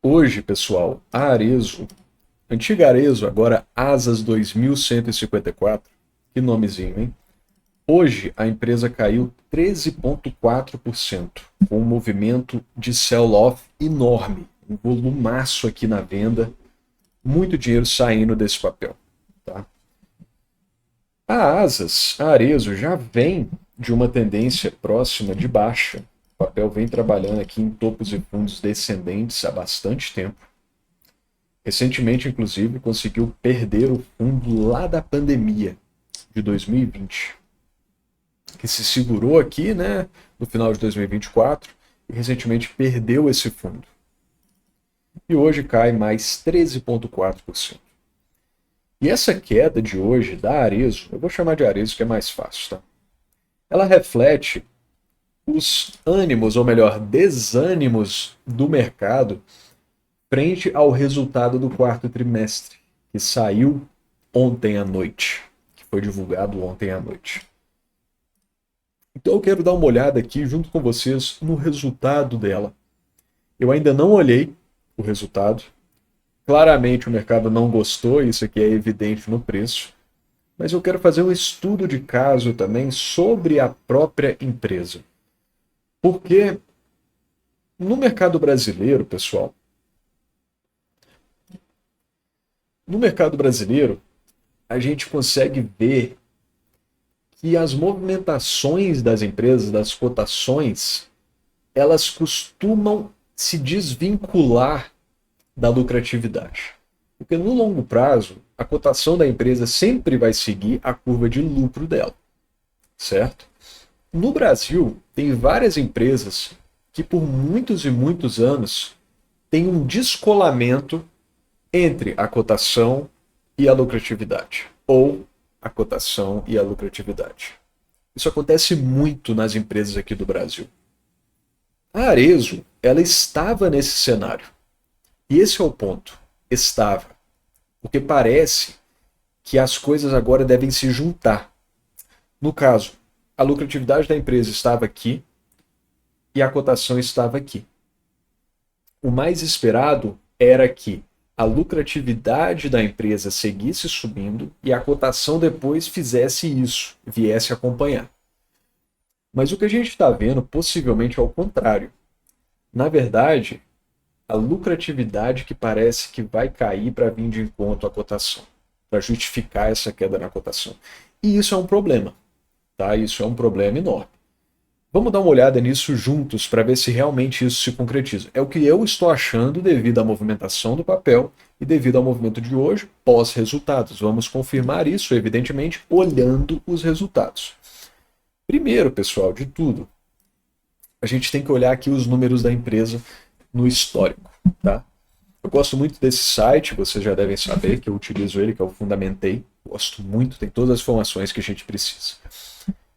Hoje, pessoal, a Arezzo, antiga Arezzo, agora Asas 2154, que nomezinho, hein? Hoje a empresa caiu 13,4%, com um movimento de sell-off enorme, um volumaço aqui na venda, muito dinheiro saindo desse papel. Tá? A Asas, a Arezzo, já vem de uma tendência próxima de baixa. O papel vem trabalhando aqui em topos e fundos descendentes há bastante tempo. Recentemente, inclusive, conseguiu perder o fundo lá da pandemia de 2020, que se segurou aqui, né, no final de 2024 e recentemente perdeu esse fundo. E hoje cai mais 13,4%. E essa queda de hoje da Arezzo, eu vou chamar de Arezzo que é mais fácil, tá? Ela reflete os ânimos, ou melhor, desânimos do mercado frente ao resultado do quarto trimestre, que saiu ontem à noite, que foi divulgado ontem à noite. Então eu quero dar uma olhada aqui junto com vocês no resultado dela. Eu ainda não olhei o resultado. Claramente o mercado não gostou, isso aqui é evidente no preço. Mas eu quero fazer um estudo de caso também sobre a própria empresa. Porque no mercado brasileiro, pessoal, no mercado brasileiro, a gente consegue ver que as movimentações das empresas, das cotações, elas costumam se desvincular da lucratividade. Porque no longo prazo, a cotação da empresa sempre vai seguir a curva de lucro dela, certo? No Brasil, tem várias empresas que por muitos e muitos anos têm um descolamento entre a cotação e a lucratividade, ou a cotação e a lucratividade. Isso acontece muito nas empresas aqui do Brasil. A Arezzo, ela estava nesse cenário. E esse é o ponto. Estava. Porque parece que as coisas agora devem se juntar. No caso, a lucratividade da empresa estava aqui e a cotação estava aqui. O mais esperado era que a lucratividade da empresa seguisse subindo e a cotação depois fizesse isso, viesse acompanhar. Mas o que a gente está vendo possivelmente é o contrário. Na verdade, a lucratividade que parece que vai cair para vir de encontro à cotação, para justificar essa queda na cotação. E isso é um problema, tá? Isso é um problema enorme. Vamos dar uma olhada nisso juntos para ver se realmente isso se concretiza. É o que eu estou achando devido à movimentação do papel e devido ao movimento de hoje, pós-resultados. Vamos confirmar isso, evidentemente, olhando os resultados. Primeiro, pessoal, de tudo, a gente tem que olhar aqui os números da empresa no histórico, tá? Eu gosto muito desse site, vocês já devem saber que eu utilizo ele, que é o Fundamentei. Gosto muito, tem todas as informações que a gente precisa.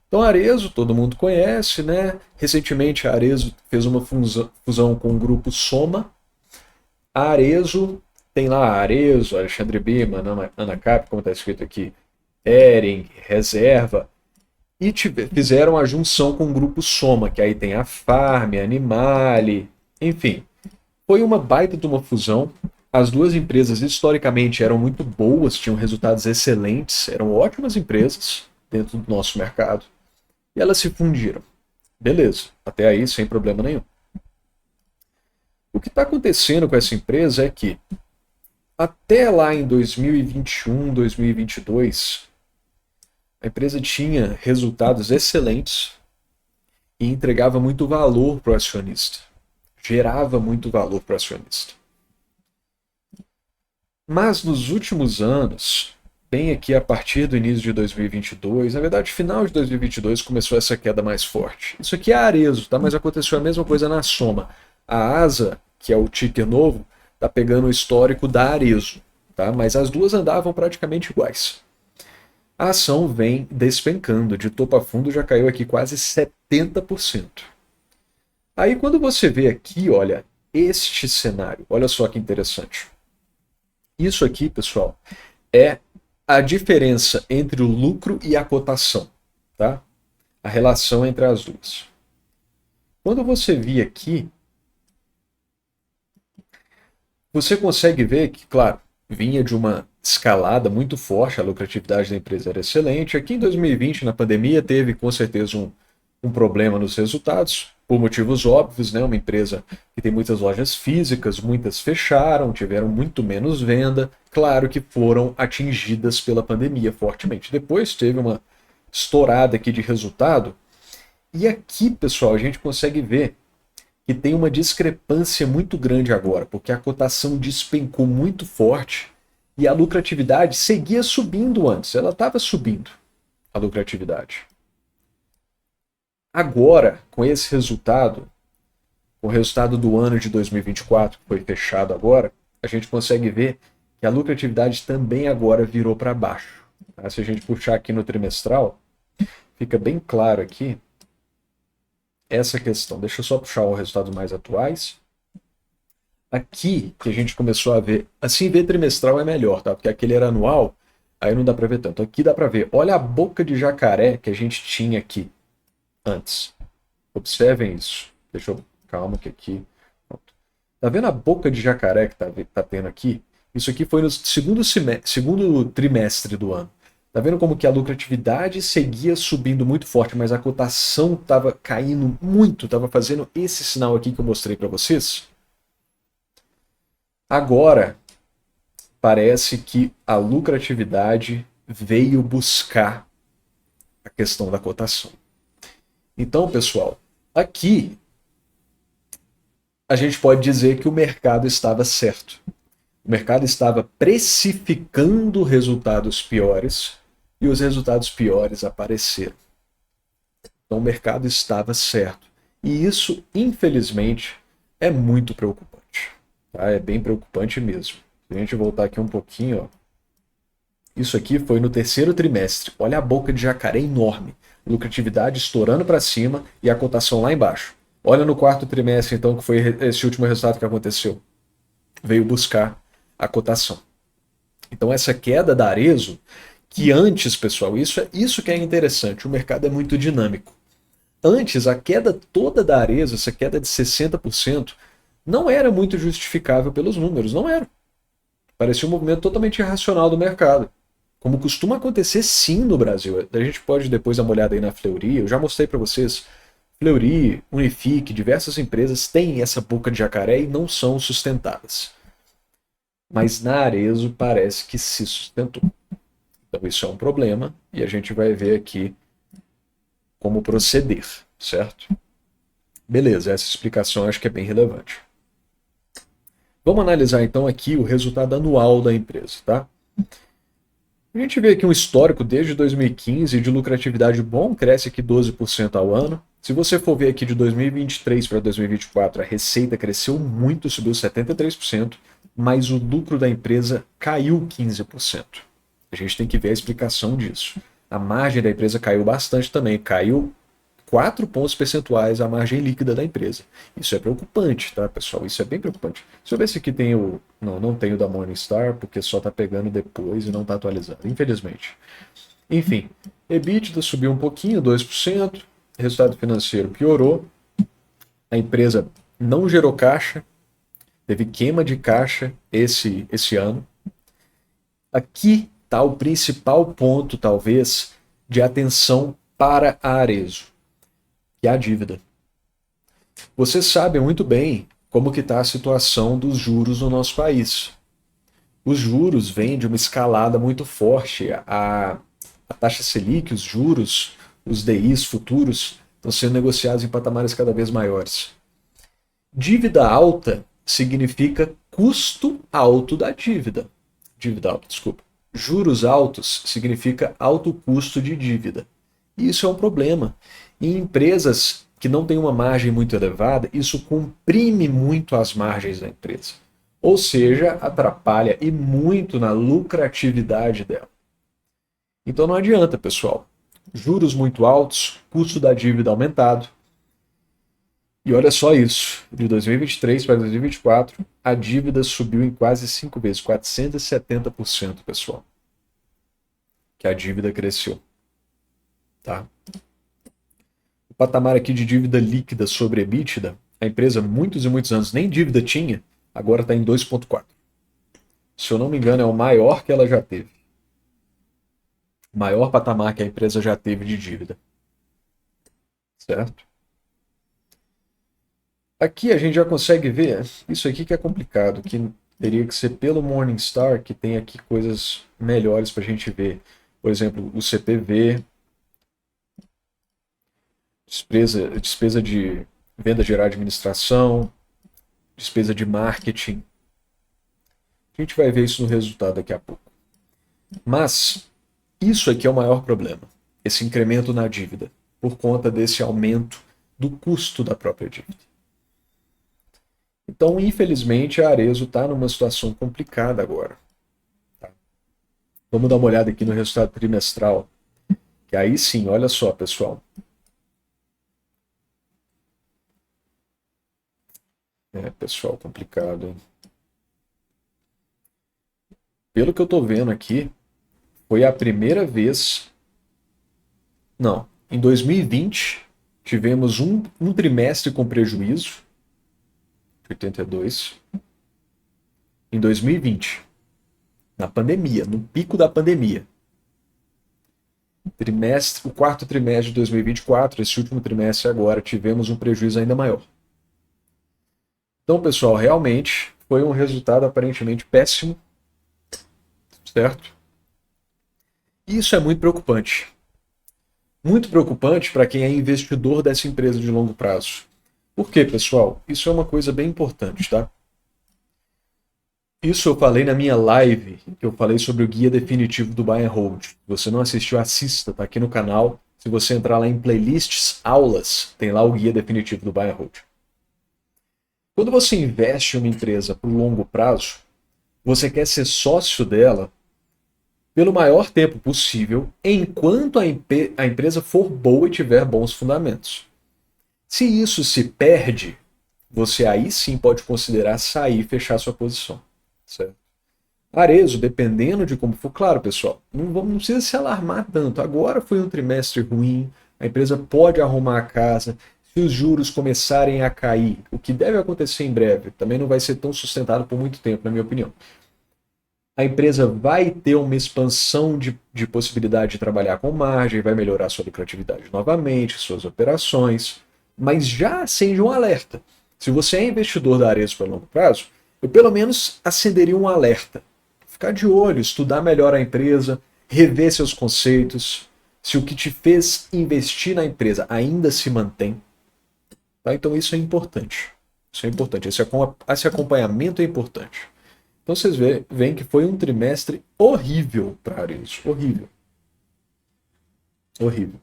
Então, a Arezzo, todo mundo conhece, né? Recentemente, a Arezzo fez uma fusão com o grupo Soma. A Arezzo tem lá a Arezzo, Alexandre Birman, Anacap, como está escrito aqui, Hering, Reserva, e fizeram a junção com o grupo Soma, que aí tem a Farm, a Animale, enfim. Foi uma baita de uma fusão. As duas empresas historicamente eram muito boas, tinham resultados excelentes, eram ótimas empresas dentro do nosso mercado. E elas se fundiram. Beleza, até aí sem problema nenhum. O que está acontecendo com essa empresa é que até lá em 2021, 2022, a empresa tinha resultados excelentes e entregava muito valor para o acionista. Gerava muito valor para o acionista. Mas nos últimos anos, bem aqui a partir do início de 2022, na verdade, final de 2022 começou essa queda mais forte. Isso aqui é a Arezzo, tá? Mas aconteceu a mesma coisa na Soma. A ASA, que é o ticker novo, tá pegando o histórico da Arezzo, tá? Mas as duas andavam praticamente iguais. A ação vem despencando, de topo a fundo já caiu aqui quase 70%. Aí quando você vê aqui, olha, este cenário, olha só que interessante. Isso aqui, pessoal, é a diferença entre o lucro e a cotação, tá? A relação entre as duas. Quando você vir aqui, Você consegue ver que, claro, vinha de uma escalada muito forte, a lucratividade da empresa era excelente. Aqui em 2020, na pandemia, teve com certeza um problema nos resultados, por motivos óbvios, né? Uma empresa que tem muitas lojas físicas, muitas fecharam, tiveram muito menos venda, claro que foram atingidas pela pandemia fortemente. Depois teve uma estourada aqui de resultado, e aqui, pessoal, a gente consegue ver que tem uma discrepância muito grande agora, porque a cotação despencou muito forte e a lucratividade seguia subindo antes, ela estava subindo, a lucratividade. Agora, com esse resultado, o resultado do ano de 2024, que foi fechado agora, a gente consegue ver que a lucratividade também agora virou para baixo. Tá? Se a gente puxar aqui no trimestral, fica bem claro aqui essa questão. Deixa eu só puxar os resultados mais atuais. Aqui que a gente começou a ver, assim ver trimestral é melhor, tá? Porque aquele era anual, aí não dá para ver tanto. Aqui dá para ver. Olha a boca de jacaré que a gente tinha aqui antes. Observem isso. Deixa eu calma que aqui. Pronto. Tá vendo a boca de jacaré que tá tendo aqui? Isso aqui foi no segundo trimestre do ano. Tá vendo como que a lucratividade seguia subindo muito forte, mas a cotação estava caindo muito, estava fazendo esse sinal aqui que eu mostrei para vocês? Agora, parece que a lucratividade veio buscar a questão da cotação. Então, pessoal, aqui a gente pode dizer que o mercado estava certo. O mercado estava precificando resultados piores e os resultados piores apareceram. Então o mercado estava certo. E isso, infelizmente, é muito preocupante. Tá? É bem preocupante mesmo. Se a gente voltar aqui um pouquinho, ó. Isso aqui foi no terceiro trimestre. Olha a boca de jacaré enorme. Lucratividade estourando para cima e a cotação lá embaixo. Olha no quarto trimestre, então, que foi esse último resultado que aconteceu. Veio buscar a cotação. Então essa queda da Arezzo, que antes, pessoal, isso que é interessante, o mercado é muito dinâmico. Antes, a queda toda da Arezzo, essa queda de 60%, não era muito justificável pelos números, não era. Parecia um movimento totalmente irracional do mercado. Como costuma acontecer sim no Brasil. A gente pode depois dar uma olhada aí na Fleury, eu já mostrei para vocês. Fleury, Unifique, diversas empresas têm essa boca de jacaré e não são sustentadas. Mas na Arezzo parece que se sustentou. Então isso é um problema e a gente vai ver aqui como proceder, certo? Beleza, essa explicação eu acho que é bem relevante. Vamos analisar então aqui o resultado anual da empresa, tá? A gente vê aqui um histórico desde 2015 de lucratividade bom, cresce aqui 12% ao ano. Se você for ver aqui de 2023 para 2024, a receita cresceu muito, subiu 73%, mas o lucro da empresa caiu 15%. A gente tem que ver a explicação disso. A margem da empresa caiu bastante também, caiu 4 pontos percentuais a margem líquida da empresa. Isso é preocupante, tá, pessoal? Isso é bem preocupante. Deixa eu ver se aqui tem o... Não tem o da Morningstar, porque só tá pegando depois e não tá atualizado, infelizmente. Enfim, EBITDA subiu um pouquinho, 2%. Resultado financeiro piorou. A empresa não gerou caixa. Teve queima de caixa esse ano. Aqui está o principal ponto, talvez, de atenção para a Arezzo, que é a dívida. Vocês sabem muito bem como que está a situação dos juros no nosso país. Os juros vêm de uma escalada muito forte. A taxa Selic, os juros, os DIs futuros estão sendo negociados em patamares cada vez maiores. Dívida alta significa custo alto da dívida. Dívida alta, desculpa. Juros altos significa alto custo de dívida. E isso é um problema. Em empresas que não têm uma margem muito elevada, isso comprime muito as margens da empresa. Ou seja, atrapalha e muito na lucratividade dela. Então não adianta, pessoal. Juros muito altos, custo da dívida aumentado. E olha só isso, de 2023 para 2024, a dívida subiu em quase 5 vezes, 470%, pessoal. Que a dívida cresceu. Tá? O patamar aqui de dívida líquida sobre EBITDA, a empresa muitos e muitos anos nem dívida tinha, agora está em 2,4. Se eu não me engano, é o maior que ela já teve. O maior patamar que a empresa já teve de dívida. Certo? Aqui a gente já consegue ver, isso aqui que é complicado, que teria que ser pelo Morningstar, que tem aqui coisas melhores para a gente ver. Por exemplo, o CPV, despesa de venda geral de administração, despesa de marketing. A gente vai ver isso no resultado daqui a pouco. Mas isso aqui é o maior problema, esse incremento na dívida, por conta desse aumento do custo da própria dívida. Então, infelizmente, a Arezzo está numa situação complicada agora. Tá? Vamos dar uma olhada aqui no resultado trimestral. Que aí sim, olha só, pessoal. Pessoal, complicado, hein? Pelo que eu estou vendo aqui, foi a primeira vez... Não, em 2020, tivemos um trimestre com prejuízo, 82, em 2020, na pandemia, no pico da pandemia. O quarto trimestre de 2024, esse último trimestre agora, tivemos um prejuízo ainda maior. Então, pessoal, realmente foi um resultado aparentemente péssimo, certo? E isso é muito preocupante. Muito preocupante para quem é investidor dessa empresa de longo prazo. Por quê, pessoal? Isso é uma coisa bem importante, tá? Isso eu falei na minha live, que eu falei sobre o guia definitivo do Buy and Hold. Se você não assistiu, assista, tá aqui no canal. Se você entrar lá em playlists, aulas, tem lá o guia definitivo do Buy and Hold. Quando você investe em uma empresa por longo prazo, você quer ser sócio dela pelo maior tempo possível, enquanto a empresa for boa e tiver bons fundamentos. Se isso se perde, você aí sim pode considerar sair e fechar sua posição. Certo? Arezzo, dependendo de como for, claro, pessoal, não precisa se alarmar tanto. Agora foi um trimestre ruim, a empresa pode arrumar a casa. Se os juros começarem a cair, o que deve acontecer em breve, também não vai ser tão sustentado por muito tempo, na minha opinião. A empresa vai ter uma expansão de possibilidade de trabalhar com margem, vai melhorar sua lucratividade novamente, suas operações, mas já acende um alerta. Se você é investidor da Arezzo para longo prazo, eu pelo menos acenderia um alerta. Ficar de olho, estudar melhor a empresa, rever seus conceitos, se o que te fez investir na empresa ainda se mantém. Tá? Então isso é importante. Isso é importante. Esse acompanhamento é importante. Então vocês veem que foi um trimestre horrível para a Arezzo. Horrível. Horrível.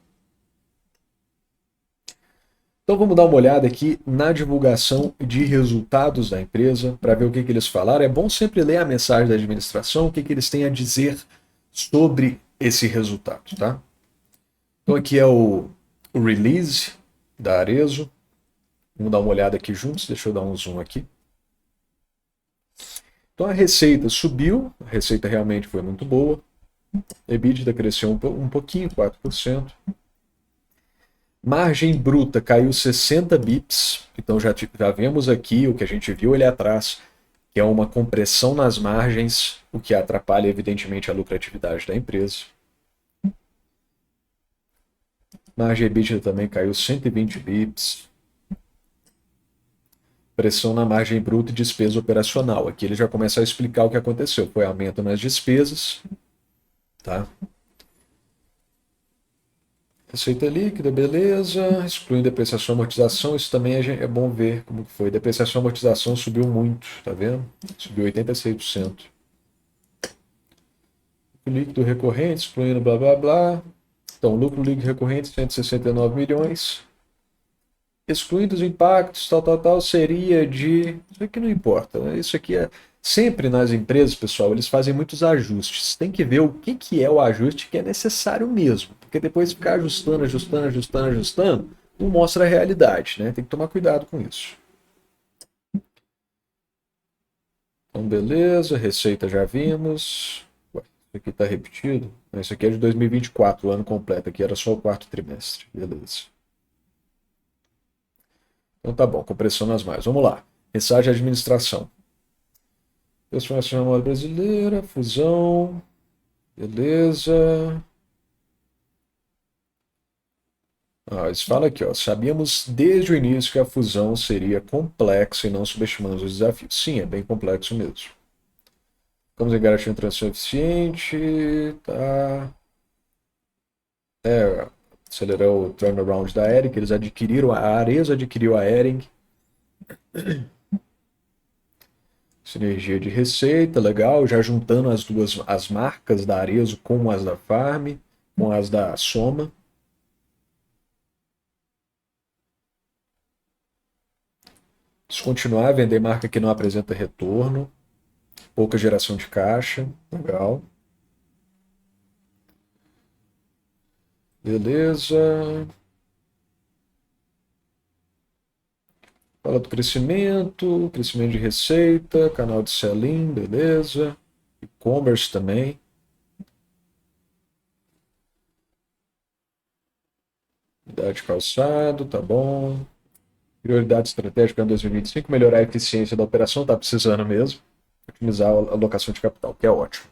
Então vamos dar uma olhada aqui na divulgação de resultados da empresa para ver o que eles falaram. É bom sempre ler a mensagem da administração, o que eles têm a dizer sobre esse resultado, tá? Então aqui é o release da Arezzo. Vamos dar uma olhada aqui juntos, deixa eu dar um zoom aqui. Então a receita subiu, a receita realmente foi muito boa. EBITDA cresceu um pouquinho, 4%. Margem bruta caiu 60 bips, então já vemos aqui o que a gente viu ali atrás, que é uma compressão nas margens, o que atrapalha evidentemente a lucratividade da empresa. Margem EBITDA também caiu 120 bips. Pressão na margem bruta e despesa operacional. Aqui ele já começa a explicar o que aconteceu. Foi aumento nas despesas, tá? Receita líquida, beleza. Excluindo depreciação e amortização, isso também é bom ver como foi. Depreciação e amortização subiu muito, tá vendo? Subiu 86%. Líquido recorrente, excluindo blá blá blá. Então, lucro líquido recorrente, 169 milhões. Excluindo os impactos, tal, seria de... Isso aqui não importa, né? Isso aqui é... Sempre nas empresas, pessoal, eles fazem muitos ajustes. Tem que ver o que é o ajuste que é necessário mesmo. Porque depois ficar ajustando, não mostra a realidade, né? Tem que tomar cuidado com isso. Então, beleza. Receita já vimos. Ué, isso aqui está repetido? Isso aqui é de 2024, o ano completo. Aqui era só o quarto trimestre. Beleza. Então tá bom, compressão nas margens. Vamos lá. Mensagem de administração. Transformação nacional brasileira, fusão, beleza. Eles falam aqui, ó, sabíamos desde o início que a fusão seria complexa e não subestimamos os desafios. Sim, é bem complexo mesmo. Vamos em garantir uma transição eficiente, tá? Acelerou o turnaround da Ering, eles adquiriram, a Arezzo adquiriu a Ering. Sinergia de receita, legal, já juntando as marcas da Arezzo com as da Farm, com as da Soma. Descontinuar, vender marca que não apresenta retorno, pouca geração de caixa, legal. Beleza. Fala do crescimento de receita, canal de sell-in, beleza. E-commerce também. Unidade de calçado, tá bom. Prioridade estratégica em 2025, melhorar a eficiência da operação, tá precisando mesmo. Otimizar a alocação de capital, que é ótimo.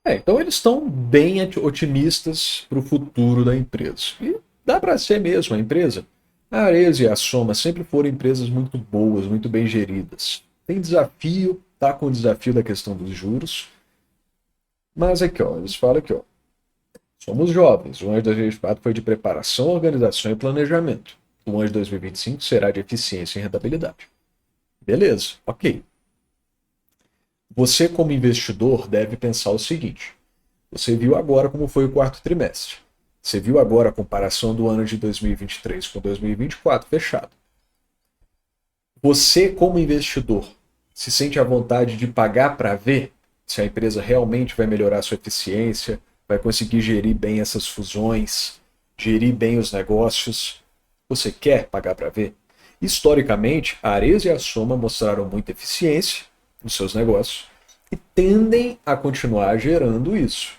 Então eles estão bem otimistas para o futuro da empresa. E dá para ser mesmo a empresa. A Arezzo e a Soma sempre foram empresas muito boas, muito bem geridas. Tem desafio, tá com o desafio da questão dos juros. Mas aqui, ó, eles falam aqui, ó, somos jovens. O ano de 2024 foi de preparação, organização e planejamento. O ano de 2025 será de eficiência e rentabilidade. Beleza, ok. Você, como investidor, deve pensar o seguinte: você viu agora como foi o quarto trimestre. Você viu agora a comparação do ano de 2023 com 2024 fechado. Você, como investidor, se sente à vontade de pagar para ver se a empresa realmente vai melhorar sua eficiência, vai conseguir gerir bem essas fusões, gerir bem os negócios? Você quer pagar para ver? Historicamente, a Arezzo e a Soma mostraram muita eficiência nos seus negócios e tendem a continuar gerando isso.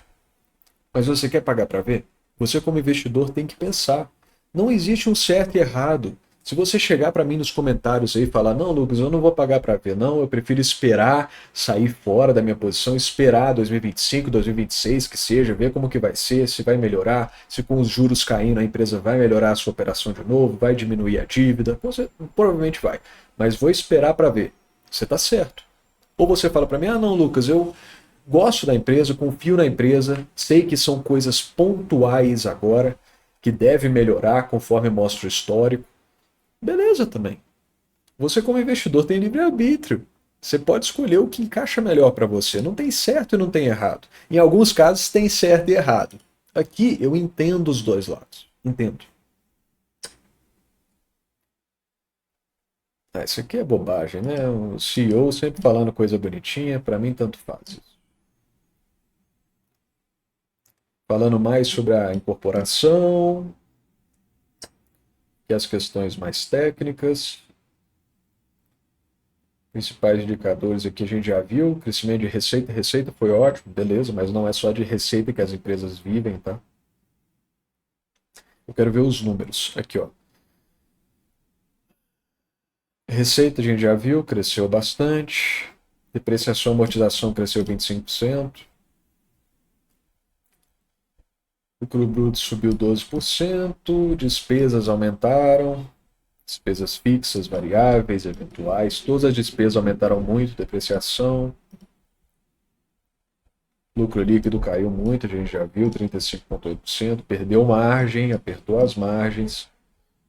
Mas você quer pagar para ver? Você, como investidor, tem que pensar. Não existe um certo e errado. Se você chegar para mim nos comentários aí e falar: não, Lucas, eu não vou pagar para ver, não, eu prefiro esperar sair fora da minha posição, esperar 2025, 2026 que seja, ver como que vai ser, se vai melhorar, se com os juros caindo a empresa vai melhorar a sua operação de novo, vai diminuir a dívida, você provavelmente vai. Mas vou esperar para ver. Você está certo. Ou você fala para mim: ah, não, Lucas, eu gosto da empresa, confio na empresa, sei que são coisas pontuais agora, que deve melhorar conforme mostra o histórico. Beleza também. Você, como investidor, tem livre-arbítrio. Você pode escolher o que encaixa melhor para você. Não tem certo e não tem errado. Em alguns casos tem certo e errado. Aqui eu entendo os dois lados. Entendo. Isso aqui é bobagem, né? O CEO sempre falando coisa bonitinha, para mim tanto faz. Falando mais sobre a incorporação, e as questões mais técnicas. Principais indicadores aqui a gente já viu. Crescimento de receita. Receita foi ótimo, beleza, mas não é só de receita que as empresas vivem, tá? Eu quero ver os números. Aqui, ó. Receita a gente já viu, cresceu bastante. Depreciação e amortização cresceu 25%. O lucro bruto subiu 12%. Despesas aumentaram. Despesas fixas, variáveis, eventuais, todas as despesas aumentaram muito, depreciação. Lucro líquido caiu muito, a gente já viu, 35,8%, perdeu margem, apertou as margens.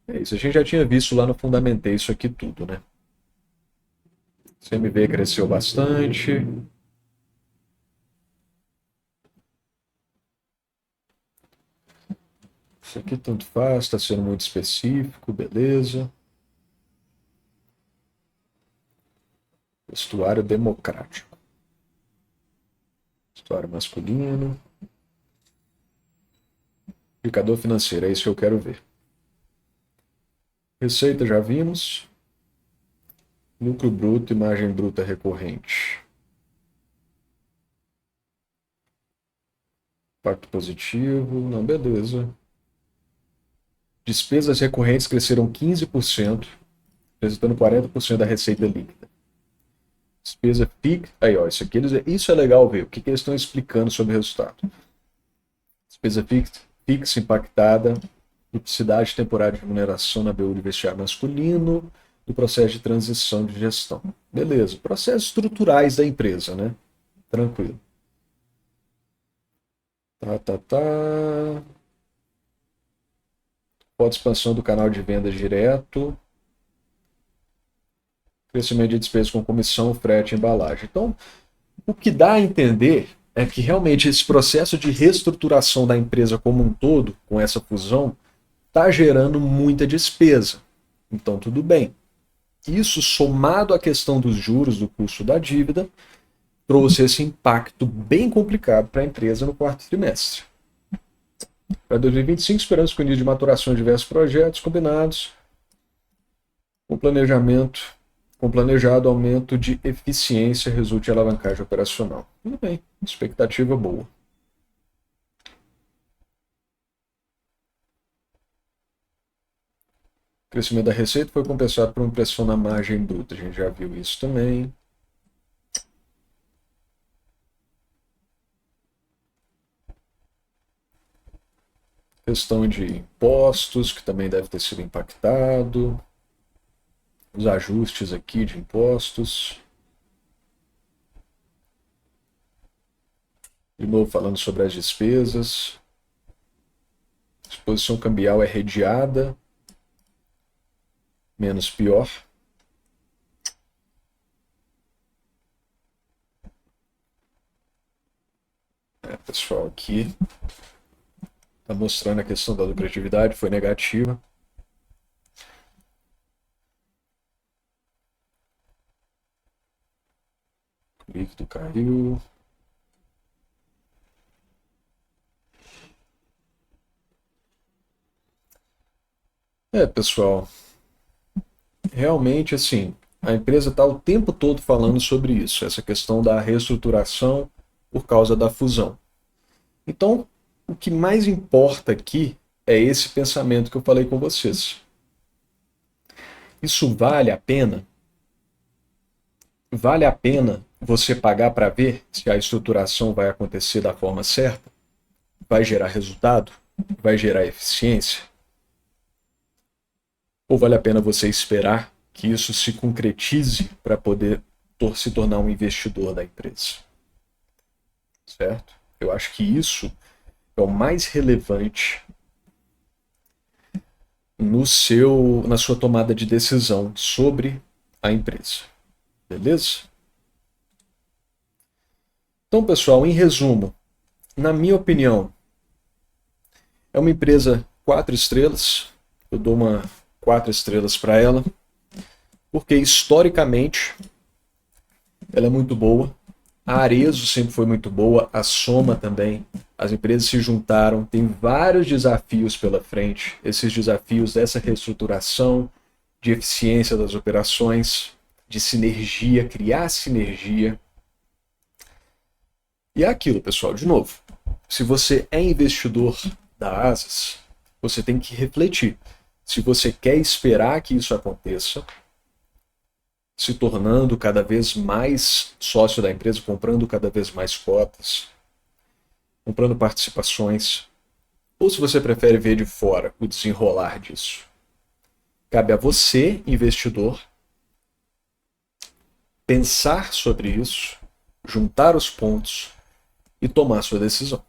É isso, a gente já tinha visto lá no Fundamentei isso aqui tudo, né? CMV cresceu bastante. Isso aqui tanto faz, está sendo muito específico, beleza. Vestuário democrático. Vestuário masculino. Indicador financeiro, é isso que eu quero ver. Receita já vimos. Lucro bruto e margem bruta recorrente. Impacto positivo, não, beleza. Despesas recorrentes cresceram 15%. representando 40% da receita líquida. Despesa fixa. Aí, ó, isso é legal ver. O que eles estão explicando sobre o resultado. Despesa fixa impactada, duplicidade temporária de remuneração na BU de vestiário masculino, do processo de transição de gestão. Beleza, processos estruturais da empresa, né? Tranquilo. Pode expansão do canal de venda direto. Crescimento de despesas com comissão, frete e embalagem. Então, o que dá a entender é que realmente esse processo de reestruturação da empresa como um todo, com essa fusão, está gerando muita despesa. Então, tudo bem. Isso, somado à questão dos juros do custo da dívida, trouxe esse impacto bem complicado para a empresa no quarto trimestre. Para 2025, esperamos que o nível de maturação de diversos projetos combinados com planejado aumento de eficiência resulte em alavancagem operacional. Tudo bem, expectativa boa. O crescimento da receita foi compensado por uma pressão na margem bruta. A gente já viu isso também. Questão de impostos, que também deve ter sido impactado. Os ajustes aqui de impostos. De novo, falando sobre as despesas. A exposição cambial é redeada. Menos pior. Pessoal, aqui está mostrando a questão da lucratividade, foi negativa. O líquido caiu. Pessoal, realmente assim, a empresa está o tempo todo falando sobre isso, essa questão da reestruturação por causa da fusão. Então, o que mais importa aqui é esse pensamento que eu falei com vocês. Isso vale a pena? Vale a pena você pagar para ver se a estruturação vai acontecer da forma certa? Vai gerar resultado? Vai gerar eficiência? Ou vale a pena você esperar que isso se concretize para poder se tornar um investidor da empresa? Certo? Eu acho que isso é o mais relevante na sua tomada de decisão sobre a empresa. Beleza? Então, pessoal, em resumo, na minha opinião, é uma empresa 4 estrelas. Eu dou uma 4 estrelas para ela, porque historicamente ela é muito boa. A Arezzo sempre foi muito boa, a Soma também. As empresas se juntaram, tem vários desafios pela frente. Esses desafios dessa reestruturação, de eficiência das operações, de sinergia, criar sinergia. E é aquilo, pessoal, de novo. Se você é investidor da Asas, você tem que refletir. Se você quer esperar que isso aconteça, se tornando cada vez mais sócio da empresa, comprando cada vez mais cotas, comprando participações, ou se você prefere ver de fora o desenrolar disso. Cabe a você, investidor, pensar sobre isso, juntar os pontos e tomar sua decisão.